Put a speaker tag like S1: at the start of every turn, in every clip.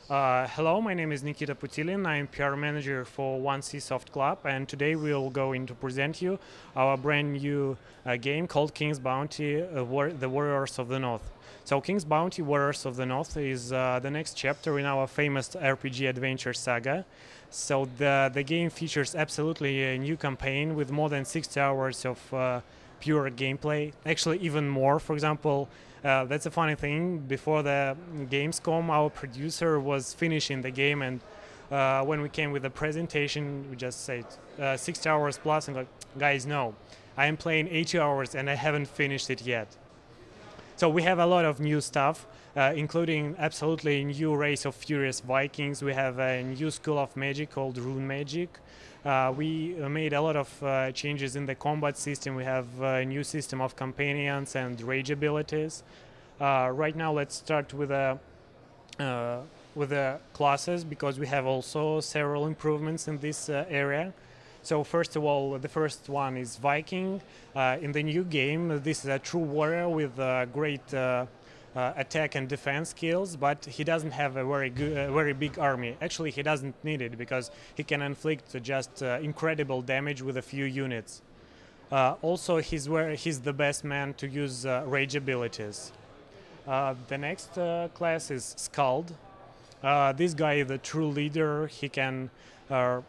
S1: Hello, my name is Nikita Putilin. I'm PR manager for 1C Soft Club, and today we'll going to present you our brand new game called King's Bounty: The Warriors of the North. So, King's Bounty: Warriors of the North is the next chapter in our famous RPG adventure saga. So, the game features absolutely a new campaign with more than 60 hours of pure gameplay. Actually, even more. For example, that's a funny thing. Before the Gamescom, our producer was finishing the game, and when we came with the presentation, we just said 60 hours plus, and like, guys, no, I am playing 80 hours and I haven't finished it yet. So we have a lot of new stuff, including absolutely new race of furious Vikings. We have a new school of magic called Rune Magic. We made a lot of changes in the combat system. We have a new system of companions and rage abilities. Right now, let's start with the classes, because we have also several improvements in this area. So first of all, the first one is Viking. In the new game, this is a true warrior with great attack and defense skills, but he doesn't have a very big army. Actually, he doesn't need it because he can inflict just incredible damage with a few units. Also, he's the best man to use rage abilities. The next class is Skald. This guy is a true leader. He can have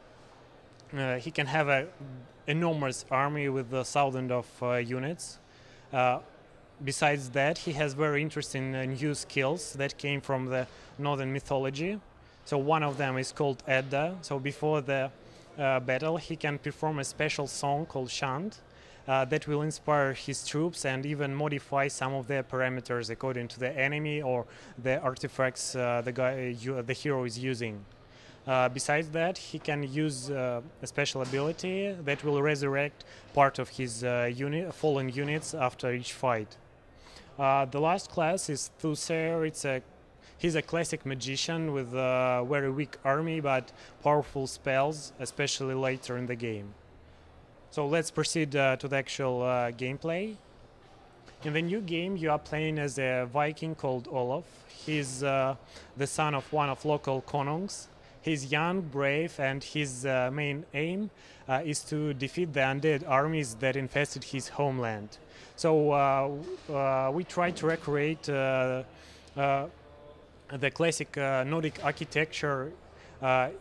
S1: an enormous army with 1,000 of units. Besides that, he has very interesting new skills that came from the northern mythology. So one of them is called Edda. So before the battle, he can perform a special song called Chant that will inspire his troops and even modify some of their parameters according to the enemy or the artifacts the hero is using. Besides that, he can use a special ability that will resurrect part of his fallen units after each fight. The last class is Thusair. He's a classic magician with a very weak army but powerful spells, especially later in the game. So let's proceed to the actual gameplay. In the new game, you are playing as a Viking called Olaf. He's the son of one of local konungs. He's young, brave, and his main aim is to defeat the undead armies that infested his homeland. So we try to recreate the classic Nordic architecture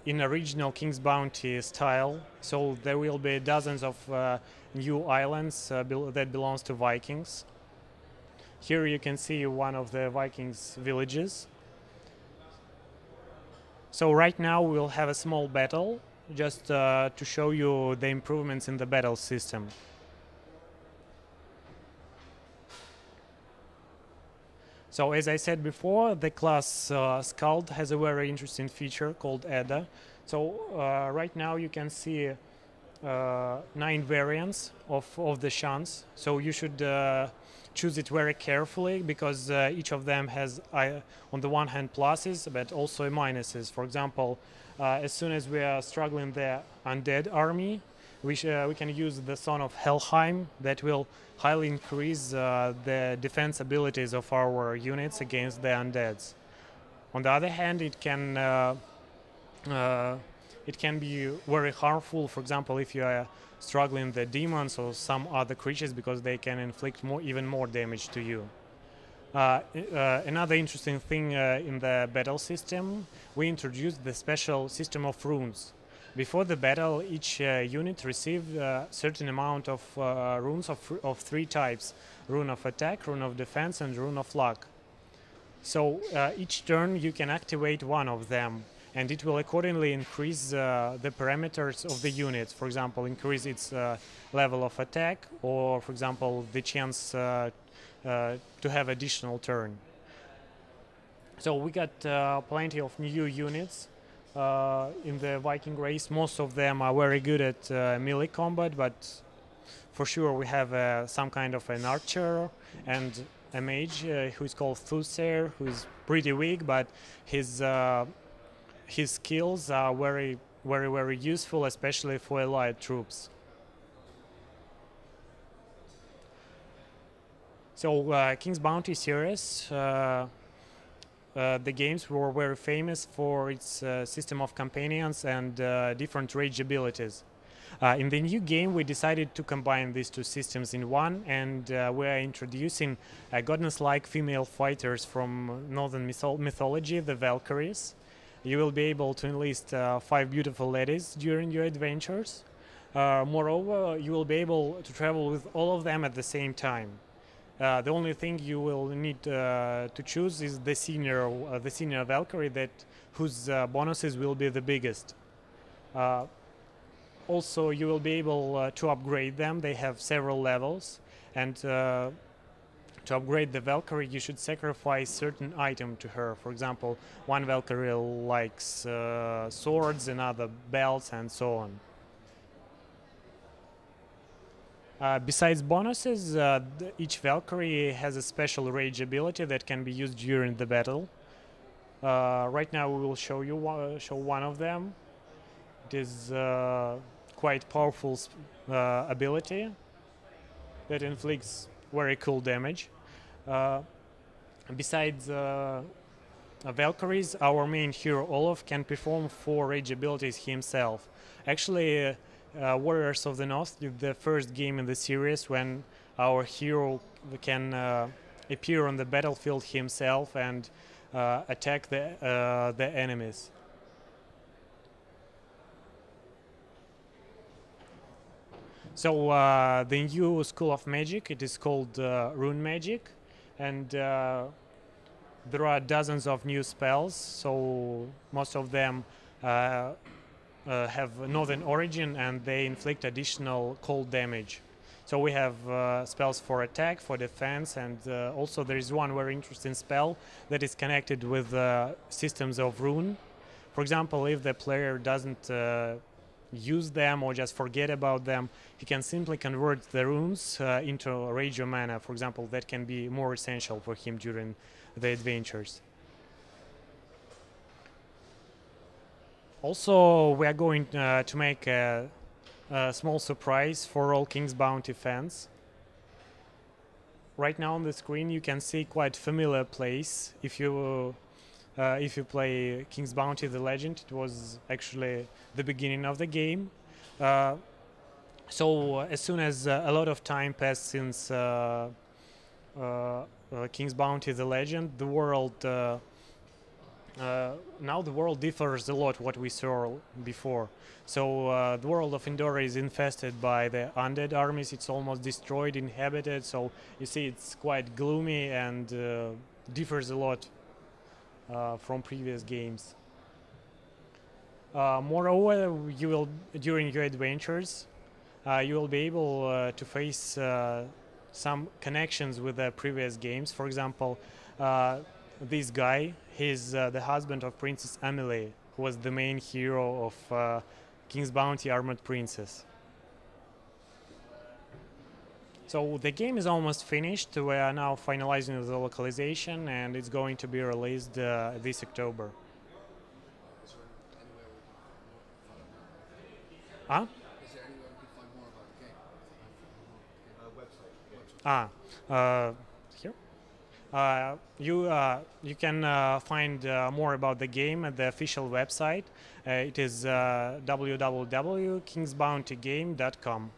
S1: in original King's Bounty style. So there will be dozens of new islands that belongs to Vikings. Here you can see one of the Vikings' villages. So right now we'll have a small battle, just to show you the improvements in the battle system. So as I said before, the class Skald has a very interesting feature called Edda. So right now you can see 9 variants of the chants. So you should choose it very carefully, because each of them has, on the one hand, pluses, but also minuses. For example, as soon as we are struggling the undead army, we can use the Son of Helheim that will highly increase the defense abilities of our units against the undeads. On the other hand, it can be very harmful, for example, if you are struggling the demons or some other creatures, because they can inflict even more damage to you. Another interesting thing in the battle system, we introduced the special system of runes. Before the battle, each unit received a certain amount of runes of 3 types: rune of attack, rune of defense, and rune of luck. So each turn you can activate one of them, and it will accordingly increase the parameters of the unit. For example, increase its level of attack, or for example, the chance to have additional turn. So we got plenty of new units in the Viking race. Most of them are very good at melee combat, but for sure we have some kind of an archer and a mage who is called Thusair, who is pretty weak, but his skills are very useful, especially for allied troops. So King's Bounty series the games were very famous for its system of companions and different rage abilities. In the new game, we decided to combine these two systems in one, and we are introducing goddess-like female fighters from northern mythology, the Valkyries. You will be able to enlist 5 beautiful ladies during your adventures. Moreover, you will be able to travel with all of them at the same time. The only thing you will need to choose is the senior Valkyrie whose bonuses will be the biggest. Also, you will be able to upgrade them. They have several levels, and to upgrade the Valkyrie, you should sacrifice certain item to her. For example, one Valkyrie likes swords, another belts, and so on. Besides bonuses, each Valkyrie has a special rage ability that can be used during the battle. Right now, we will show one of them. It is quite powerful ability that inflicts very cool damage. Besides Valkyries, our main hero Olaf can perform 4 rage abilities himself. Actually, Warriors of the North is the first game in the series when our hero can appear on the battlefield himself and attack the enemies. So the new school of magic, it is called Rune Magic, and there are dozens of new spells, so most of them have northern origin and they inflict additional cold damage. So we have spells for attack, for defense, and also there is one very interesting spell that is connected with systems of rune. For example, if the player doesn't use them or just forget about them, he can simply convert the runes into rage or mana, for example, that can be more essential for him during the adventures. Also, we are going to make a small surprise for all King's Bounty fans. Right now on the screen you can see quite familiar place. If you play King's Bounty: The Legend, it was actually the beginning of the game. So as soon as a lot of time passed since King's Bounty: The Legend, the world now the world differs a lot what we saw before. So the world of Endora is infested by the undead armies. It's almost destroyed, inhabited. So you see, it's quite gloomy and differs a lot from previous games. Moreover, you will, during your adventures, you will be able to face some connections with the previous games. For example, this guy, he's the husband of Princess Amelie, who was the main hero of King's Bounty: Armored Princess. So the game is almost finished. We are now finalizing the localization, and it's going to be released this October.
S2: Is there anywhere we can find more about
S1: Huh?
S2: Is there anywhere we can find more about the game?
S1: Website. Here. You can find more about the game at the official website. It is www.kingsbountygame.com.